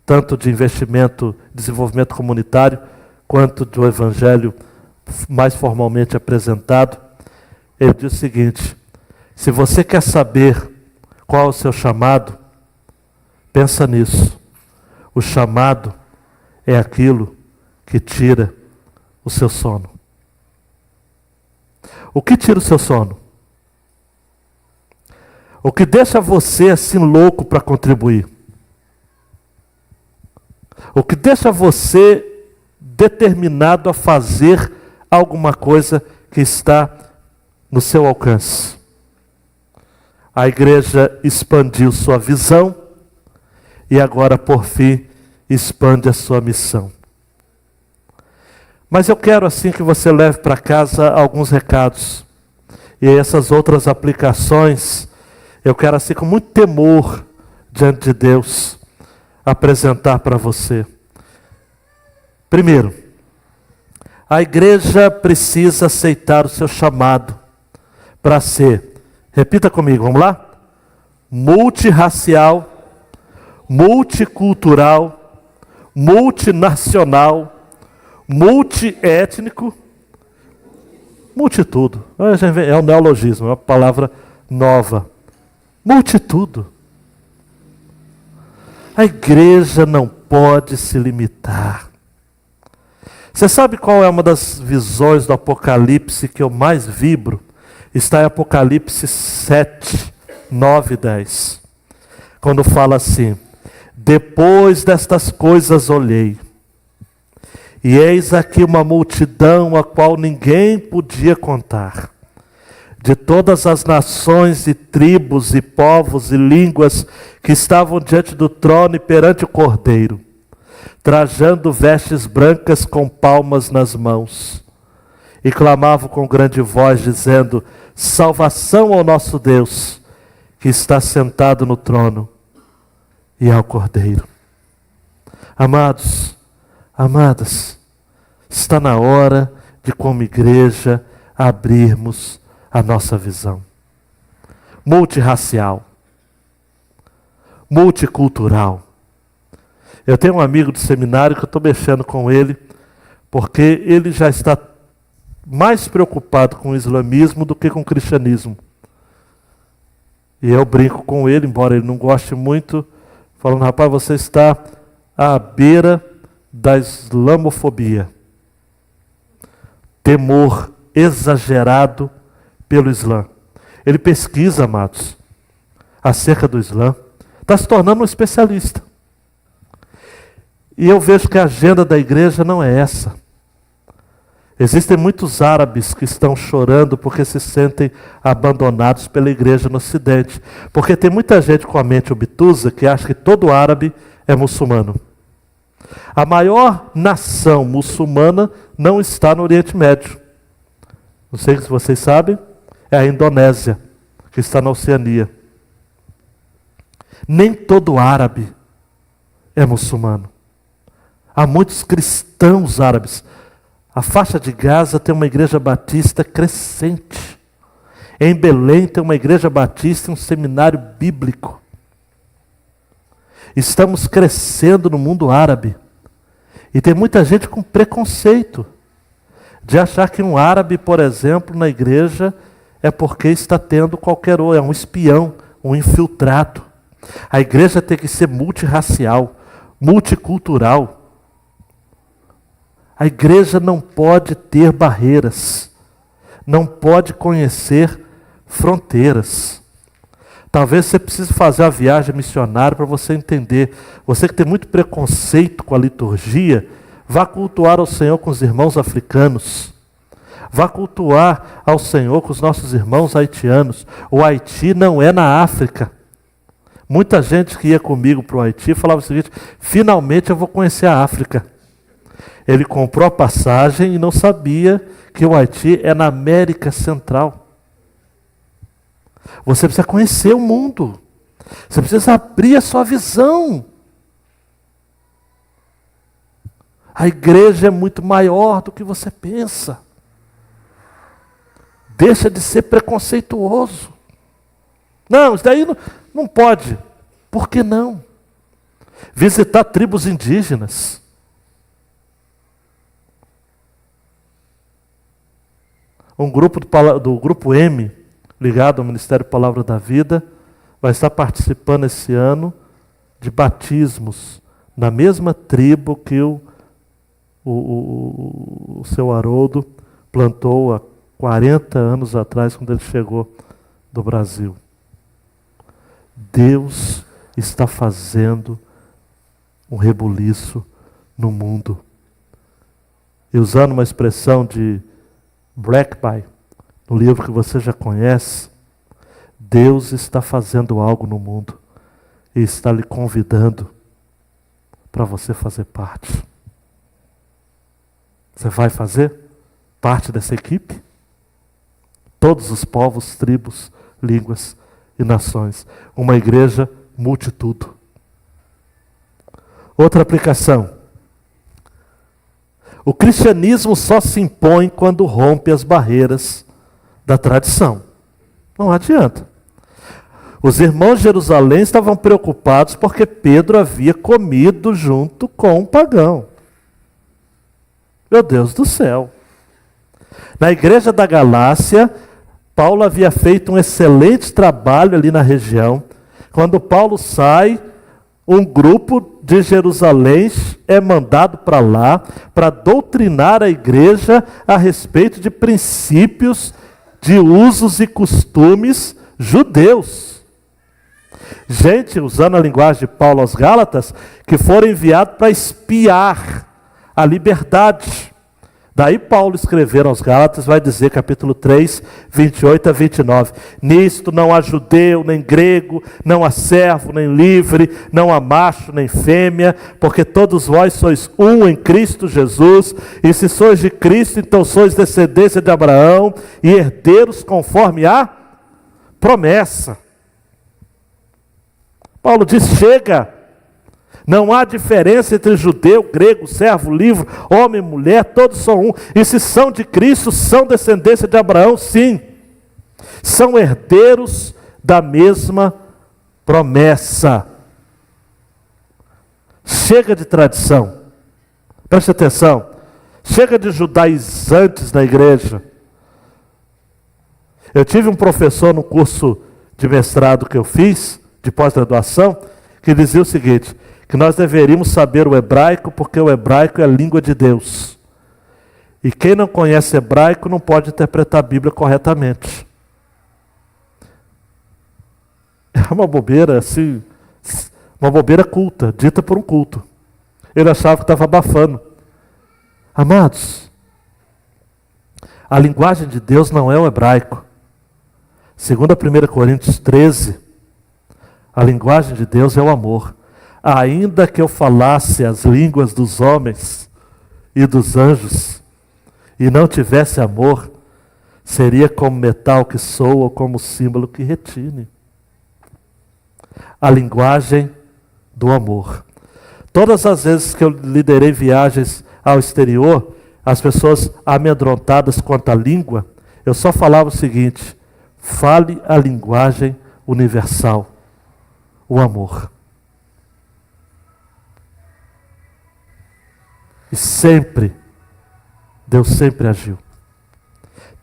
tanto de investimento, desenvolvimento comunitário, quanto do evangelho mais formalmente apresentado. Ele diz o seguinte: se você quer saber qual é o seu chamado, pensa nisso. O chamado é aquilo que tira o seu sono. O que tira o seu sono? O que deixa você assim louco para contribuir? O que deixa você determinado a fazer alguma coisa que está no seu alcance? A igreja expandiu sua visão e agora, por fim, expande a sua missão. Mas eu quero assim que você leve para casa alguns recados. E essas outras aplicações, eu quero assim com muito temor diante de Deus apresentar para você. Primeiro, a igreja precisa aceitar o seu chamado para ser, repita comigo, vamos lá? Multirracial, multicultural, multinacional, multiétnico, multitudo. É um neologismo, é uma palavra nova. Multitudo. A igreja não pode se limitar. Você sabe qual é uma das visões do Apocalipse que eu mais vibro? Está em Apocalipse 7, 9 e 10. Quando fala assim: depois destas coisas olhei, e eis aqui uma multidão a qual ninguém podia contar, de todas as nações e tribos e povos e línguas que estavam diante do trono e perante o Cordeiro, trajando vestes brancas com palmas nas mãos, e clamavam com grande voz, dizendo: salvação ao nosso Deus, que está sentado no trono, e ao Cordeiro. Amados, amadas, está na hora de, como igreja, abrirmos a nossa visão. Multirracial, multicultural. Eu tenho um amigo de seminário que eu estou mexendo com ele, porque ele já está mais preocupado com o islamismo do que com o cristianismo. E eu brinco com ele, embora ele não goste muito, falando: rapaz, você está à beira da islamofobia. Temor exagerado pelo Islã. Ele pesquisa, amados, acerca do Islã. Está se tornando um especialista. E eu vejo que a agenda da igreja não é essa. Existem muitos árabes que estão chorando porque se sentem abandonados pela igreja no Ocidente. Porque tem muita gente com a mente obtusa que acha que todo árabe é muçulmano. A maior nação muçulmana não está no Oriente Médio. Não sei se vocês sabem, é a Indonésia, que está na Oceania. Nem todo árabe é muçulmano. Há muitos cristãos árabes. A faixa de Gaza tem uma igreja batista crescente. Em Belém tem uma igreja batista e um seminário bíblico. Estamos crescendo no mundo árabe. E tem muita gente com preconceito de achar que um árabe, por exemplo, na igreja é porque está tendo qualquer outro, é um espião, um infiltrado. A igreja tem que ser multirracial, multicultural. A igreja não pode ter barreiras, não pode conhecer fronteiras. Talvez você precise fazer a viagem missionária para você entender. Você que tem muito preconceito com a liturgia, vá cultuar ao Senhor com os irmãos africanos. Vá cultuar ao Senhor com os nossos irmãos haitianos. O Haiti não é na África. Muita gente que ia comigo para o Haiti falava o seguinte: finalmente eu vou conhecer a África. Ele comprou a passagem e não sabia que o Haiti é na América Central. Você precisa conhecer o mundo. Você precisa abrir a sua visão. A igreja é muito maior do que você pensa. Deixa de ser preconceituoso. Não, isso daí não pode. Por que não? Visitar tribos indígenas. Um grupo do Grupo M, ligado ao Ministério Palavra da Vida, vai estar participando esse ano de batismos na mesma tribo que o seu Haroldo plantou há 40 anos atrás, quando ele chegou do Brasil. Deus está fazendo um rebuliço no mundo. E usando uma expressão de Blackby, no livro que você já conhece, Deus está fazendo algo no mundo e está lhe convidando para você fazer parte. Você vai fazer parte dessa equipe? Todos os povos, tribos, línguas e nações. Uma igreja multitudo. Outra aplicação. O cristianismo só se impõe quando rompe as barreiras da tradição. Não adianta. Os irmãos de Jerusalém estavam preocupados porque Pedro havia comido junto com um pagão. Meu Deus do céu. Na igreja da Galácia, Paulo havia feito um excelente trabalho ali na região. Quando Paulo sai, um grupo de Jerusalém é mandado para lá para doutrinar a igreja a respeito de princípios, de usos e costumes judeus. Gente, usando a linguagem de Paulo aos Gálatas, que foram enviados para espiar a liberdade. Daí Paulo escrever aos Gálatas, vai dizer, capítulo 3, 28 a 29. Nisto não há judeu, nem grego, não há servo, nem livre, não há macho, nem fêmea, porque todos vós sois um em Cristo Jesus, e se sois de Cristo, então sois descendência de Abraão, e herdeiros conforme a promessa. Paulo diz, chega! Não há diferença entre judeu, grego, servo, livre, homem, mulher, todos são um. E se são de Cristo, são descendência de Abraão, sim. São herdeiros da mesma promessa. Chega de tradição. Preste atenção. Chega de judaizantes na igreja. Eu tive um professor no curso de mestrado que eu fiz, de pós-graduação, que dizia o seguinte, que nós deveríamos saber o hebraico, porque o hebraico é a língua de Deus. E quem não conhece hebraico não pode interpretar a Bíblia corretamente. É uma bobeira assim, uma bobeira culta, dita por um culto. Ele achava que estava abafando. Amados, a linguagem de Deus não é o hebraico. Segundo a 1 Coríntios 13, a linguagem de Deus é o amor. Ainda que eu falasse as línguas dos homens e dos anjos, e não tivesse amor, Seria como metal que soa ou como símbolo que retine. A linguagem do amor. Todas as vezes que eu liderei viagens ao exterior, as pessoas amedrontadas quanto à língua, eu só falava o seguinte: fale a linguagem universal, o amor. E sempre, Deus sempre agiu.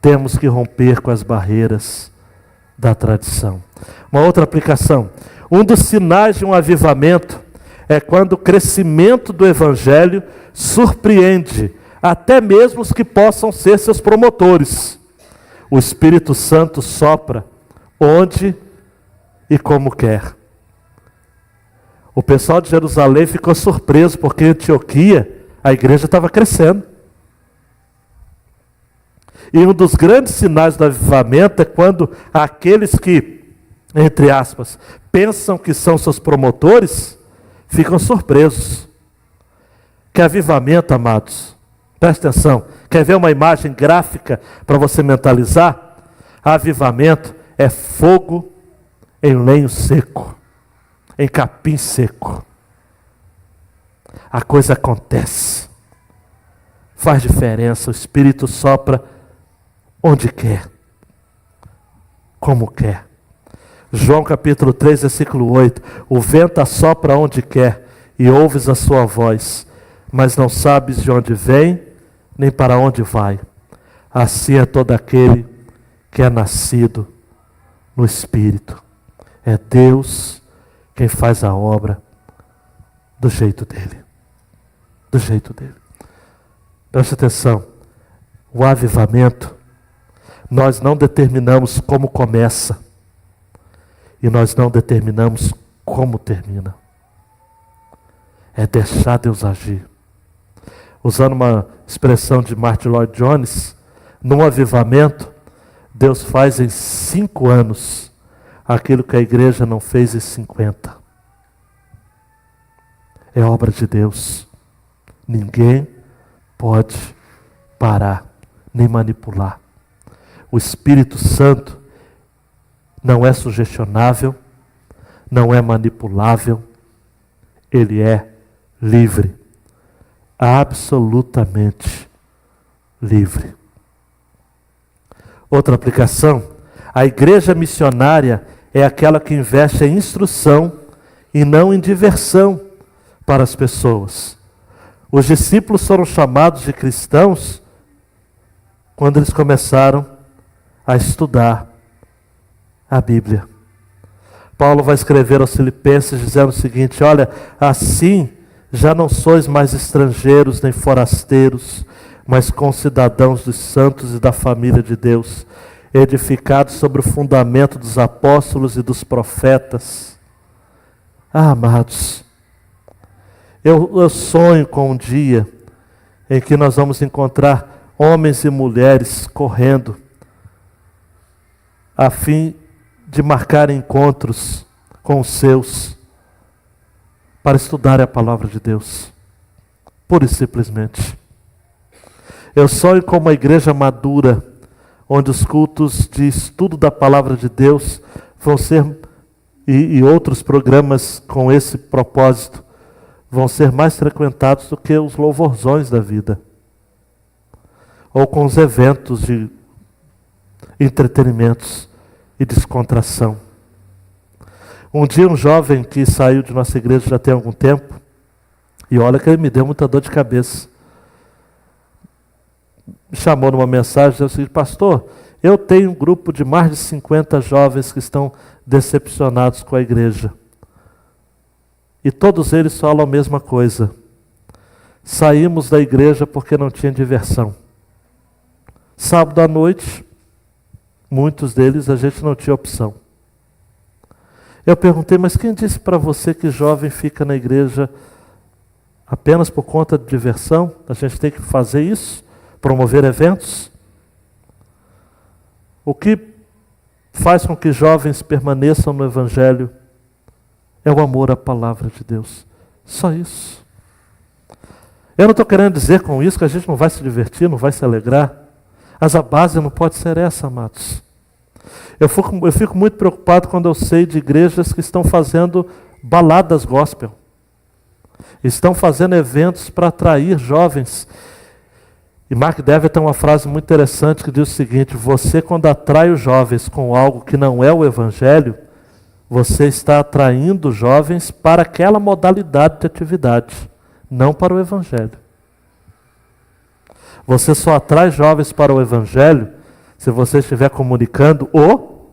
Temos que romper com as barreiras da tradição. Uma outra aplicação. Um dos sinais de um avivamento é quando o crescimento do evangelho surpreende até mesmo os que possam ser seus promotores. O Espírito Santo sopra onde e como quer. O pessoal de Jerusalém ficou surpreso porque em Antioquia a igreja estava crescendo. E um dos grandes sinais do avivamento é quando aqueles que, entre aspas, pensam que são seus promotores, ficam surpresos. Que avivamento, amados? Presta atenção. Quer ver uma imagem gráfica para você mentalizar? Avivamento é fogo em lenho seco, em capim seco. A coisa acontece. Faz diferença. O Espírito sopra onde quer, como quer. João capítulo 3, versículo 8. O vento assopra onde quer e ouves a sua voz, mas não sabes de onde vem, nem para onde vai. Assim é todo aquele que é nascido no Espírito. É Deus quem faz a obra do jeito dele. Do jeito dele. Preste atenção. O avivamento, nós não determinamos como começa. E nós não determinamos como termina. É deixar Deus agir. Usando uma expressão de Martin Lloyd Jones, num avivamento, Deus faz em 5 anos aquilo que a igreja não fez em 50. É obra de Deus. Ninguém pode parar, nem manipular. O Espírito Santo não é sugestionável, não é manipulável, ele é livre, absolutamente livre. Outra aplicação, a igreja missionária é aquela que investe em instrução e não em diversão para as pessoas. Os discípulos foram chamados de cristãos quando eles começaram a estudar a Bíblia. Paulo vai escrever aos Filipenses dizendo o seguinte: olha, assim já não sois mais estrangeiros nem forasteiros, mas concidadãos dos santos e da família de Deus, edificados sobre o fundamento dos apóstolos e dos profetas. Amados, eu sonho com um dia em que nós vamos encontrar homens e mulheres correndo a fim de marcar encontros com os seus, para estudar a palavra de Deus, pura e simplesmente. Eu sonho com uma igreja madura, onde os cultos de estudo da palavra de Deus vão ser, e outros programas com esse propósito, vão ser mais frequentados do que os louvorzões da vida, ou com os eventos de entretenimentos e descontração. Um dia um jovem que saiu de nossa igreja já tem algum tempo, e olha que ele me deu muita dor de cabeça, me chamou numa mensagem e disse o seguinte: pastor, eu tenho um grupo de mais de 50 jovens que estão decepcionados com a igreja, e todos eles falam a mesma coisa: saímos da igreja porque não tinha diversão. Sábado à noite, muitos deles a gente não tinha opção. Eu perguntei: mas quem disse para você que jovem fica na igreja apenas por conta de diversão? A gente tem que fazer isso? Promover eventos? O que faz com que jovens permaneçam no Evangelho é o amor à palavra de Deus. Só isso. Eu não estou querendo dizer com isso que a gente não vai se divertir, não vai se alegrar. Mas a base não pode ser essa, amados. Eu fico muito preocupado quando eu sei de igrejas que estão fazendo baladas gospel. Estão fazendo eventos para atrair jovens. E Mark Dever tem uma frase muito interessante que diz o seguinte: você, quando atrai os jovens com algo que não é o evangelho, você está atraindo jovens para aquela modalidade de atividade, não para o evangelho. Você só atrai jovens para o evangelho se você estiver comunicando o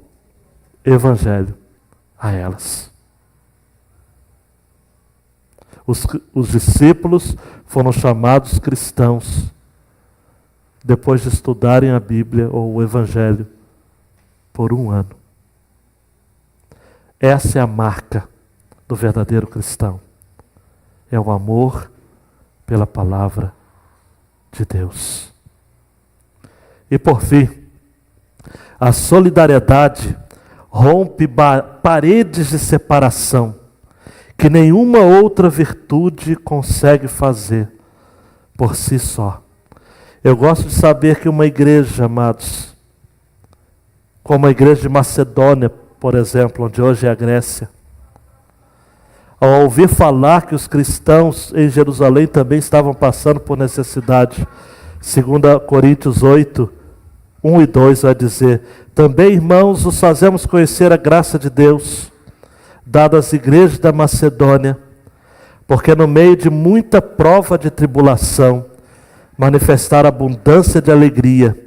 evangelho a elas. Os discípulos foram chamados cristãos depois de estudarem a Bíblia ou o Evangelho por 1 ano. Essa é a marca do verdadeiro cristão. É o amor pela palavra de Deus. E por fim, a solidariedade rompe paredes de separação que nenhuma outra virtude consegue fazer por si só. Eu gosto de saber que uma igreja, amados, como a igreja de Macedônia, por exemplo, onde hoje é a Grécia, ao ouvir falar que os cristãos em Jerusalém também estavam passando por necessidade, 2 Coríntios 8, 1 e 2 vai dizer: também, irmãos, os fazemos conhecer a graça de Deus, dada às igrejas da Macedônia, porque no meio de muita prova de tribulação, manifestaram abundância de alegria,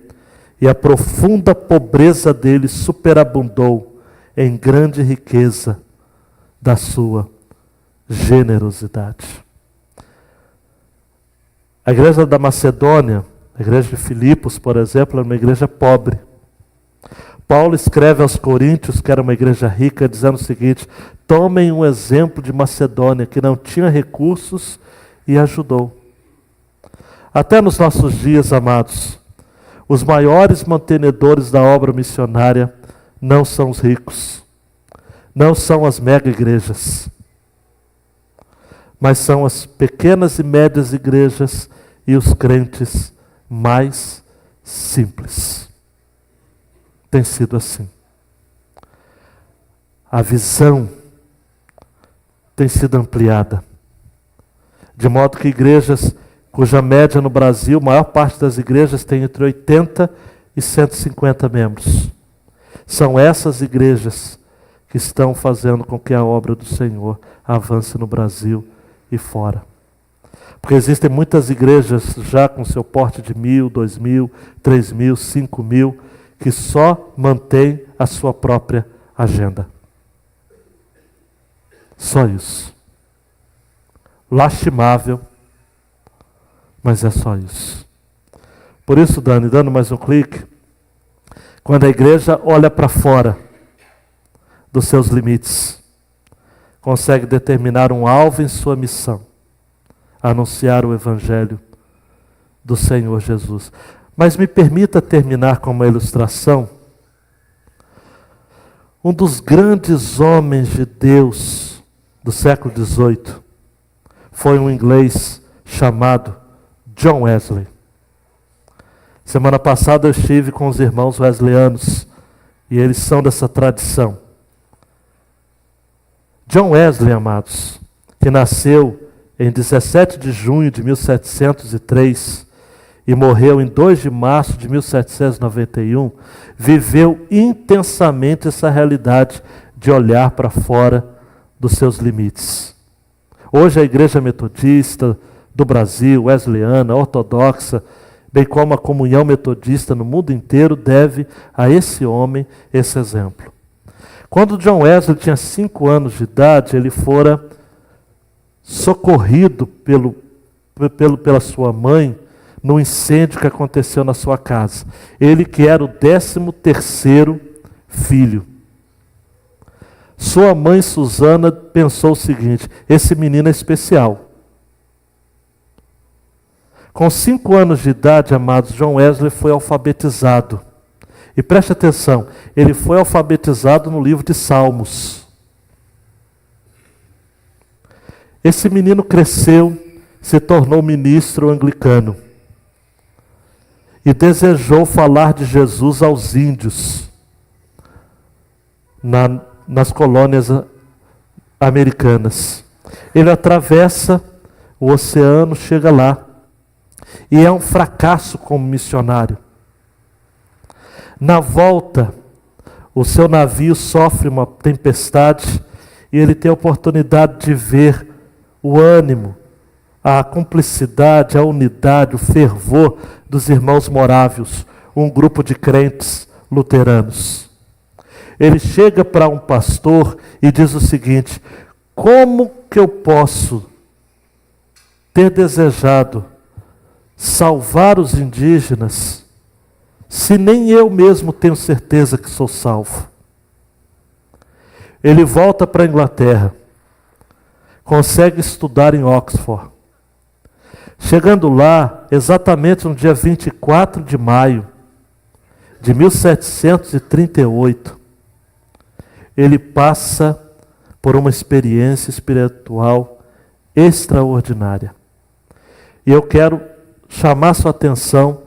e a profunda pobreza deles superabundou em grande riqueza da sua generosidade. A igreja da Macedônia, a igreja de Filipos, por exemplo, era uma igreja pobre. Paulo escreve aos Coríntios, que era uma igreja rica, dizendo o seguinte: tomem um exemplo de Macedônia, que não tinha recursos e ajudou. Até nos nossos dias, amados, os maiores mantenedores da obra missionária não são os ricos, não são as mega igrejas, mas são as pequenas e médias igrejas e os crentes mais simples. Tem sido assim. A visão tem sido ampliada, de modo que igrejas cuja média no Brasil, a maior parte das igrejas tem entre 80 e 150 membros. São essas igrejas que estão fazendo com que a obra do Senhor avance no Brasil e fora. Porque existem muitas igrejas já com seu porte de 1.000, 2.000, 3.000, 5.000, que só mantém a sua própria agenda. Só isso. Lastimável, mas é só isso. Por isso, Dani, dando mais um clique, quando a igreja olha para fora dos seus limites, consegue determinar um alvo em sua missão, anunciar o Evangelho do Senhor Jesus. Mas me permita terminar com uma ilustração. Um dos grandes homens de Deus do século XVIII foi um inglês chamado John Wesley. Semana passada eu estive com os irmãos wesleyanos e eles são dessa tradição. John Wesley, amados, que nasceu em 17 de junho de 1703 e morreu em 2 de março de 1791, viveu intensamente essa realidade de olhar para fora dos seus limites. Hoje a Igreja Metodista do Brasil, wesleyana, ortodoxa, bem como a comunhão metodista no mundo inteiro, deve a esse homem esse exemplo. Quando John Wesley tinha 5 anos de idade, ele fora socorrido pela sua mãe no incêndio que aconteceu na sua casa. Ele que era o 13º filho. Sua mãe, Susana, pensou o seguinte: esse menino é especial. Com 5 anos de idade, amados, John Wesley foi alfabetizado. E preste atenção, ele foi alfabetizado no livro de Salmos. Esse menino cresceu, se tornou ministro anglicano. e desejou falar de Jesus aos índios nas colônias americanas. Ele atravessa o oceano, chega lá, e é um fracasso como missionário. Na volta, o seu navio sofre uma tempestade e ele tem a oportunidade de ver o ânimo, a cumplicidade, a unidade, o fervor dos irmãos morávios, um grupo de crentes luteranos. Ele chega para um pastor e diz o seguinte: como que eu posso ter desejado salvar os indígenas se nem eu mesmo tenho certeza que sou salvo? Ele volta para a Inglaterra, consegue estudar em Oxford. Chegando lá, exatamente no dia 24 de maio de 1738, ele passa por uma experiência espiritual extraordinária. E eu quero chamar sua atenção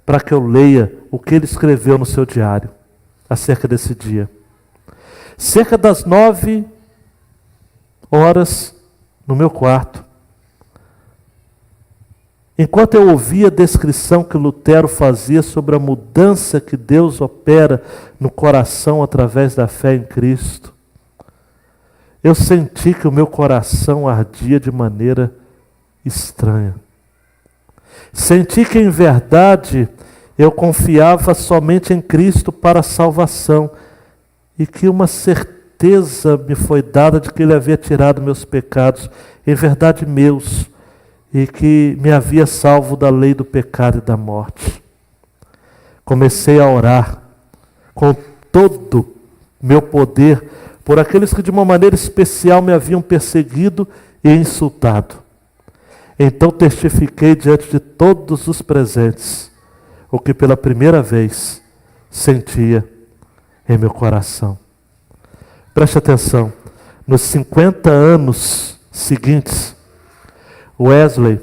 para que eu leia o que ele escreveu no seu diário acerca desse dia. Cerca das 9 horas, no meu quarto, enquanto eu ouvia a descrição que Lutero fazia sobre a mudança que Deus opera no coração através da fé em Cristo, eu senti que o meu coração ardia de maneira estranha. Senti que, em verdade, eu confiava somente em Cristo para a salvação e que uma certeza me foi dada de que Ele havia tirado meus pecados, em verdade meus, e que me havia salvo da lei do pecado e da morte. Comecei a orar com todo meu poder por aqueles que de uma maneira especial me haviam perseguido e insultado. Então testifiquei diante de todos os presentes o que pela primeira vez sentia em meu coração. Preste atenção, nos 50 anos seguintes, Wesley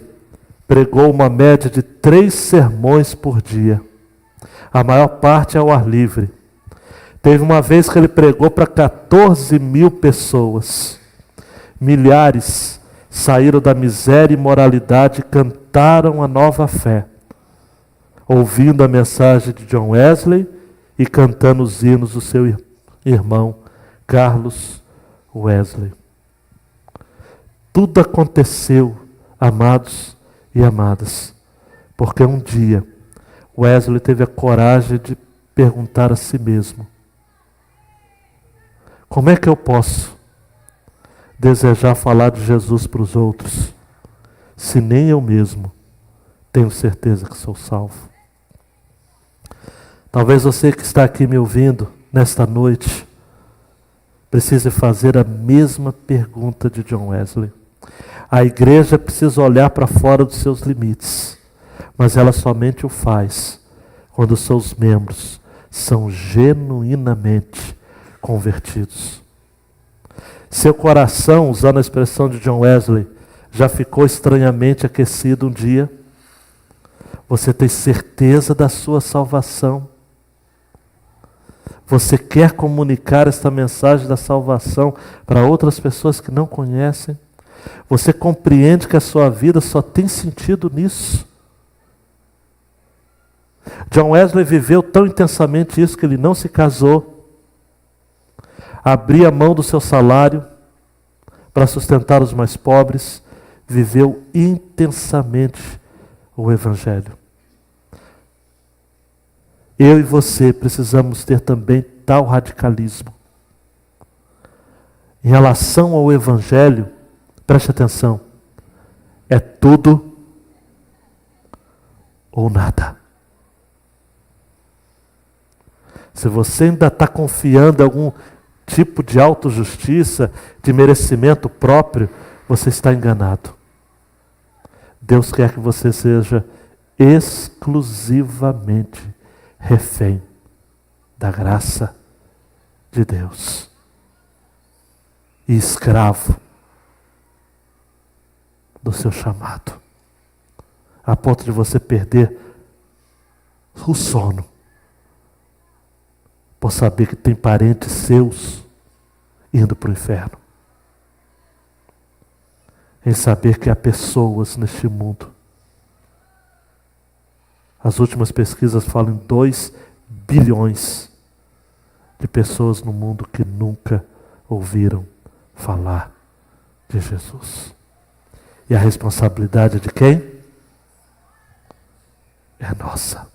pregou uma média de 3 sermões por dia, a maior parte ao ar livre. Teve uma vez que ele pregou para 14.000 pessoas. Milhares saíram da miséria e imoralidade e cantaram a nova fé, ouvindo a mensagem de John Wesley e cantando os hinos do seu irmão Carlos Wesley. Tudo aconteceu, amados e amadas, porque um dia Wesley teve a coragem de perguntar a si mesmo: como é que eu posso desejar falar de Jesus para os outros, se nem eu mesmo tenho certeza que sou salvo? Talvez você que está aqui me ouvindo nesta noite precise fazer a mesma pergunta de John Wesley. A igreja precisa olhar para fora dos seus limites, mas ela somente o faz quando os seus membros são genuinamente convertidos. Seu coração, usando a expressão de John Wesley, já ficou estranhamente aquecido um dia? Você tem certeza da sua salvação? Você quer comunicar esta mensagem da salvação para outras pessoas que não conhecem? Você compreende que a sua vida só tem sentido nisso? John Wesley viveu tão intensamente isso que ele não se casou, abria mão do seu salário para sustentar os mais pobres, viveu intensamente o Evangelho. Eu e você precisamos ter também tal radicalismo. Em relação ao Evangelho, preste atenção, é tudo ou nada. Se você ainda está confiando em algum tipo de autojustiça, de merecimento próprio, você está enganado. Deus quer que você seja exclusivamente refém da graça de Deus e escravo do seu chamado, a ponto de você perder o sono, por saber que tem parentes seus indo para o inferno, em saber que há pessoas neste mundo. As últimas pesquisas falam em 2 bilhões de pessoas no mundo que nunca ouviram falar de Jesus. E a responsabilidade de quem? É nossa.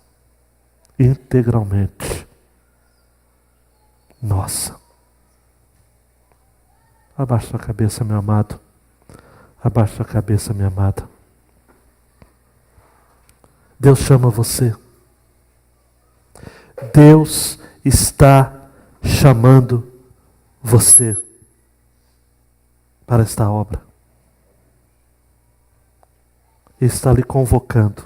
Integralmente. Nossa. Abaixa a cabeça, meu amado. Abaixa a cabeça, minha amada. Deus chama você. Deus está chamando você para esta obra. Ele está lhe convocando.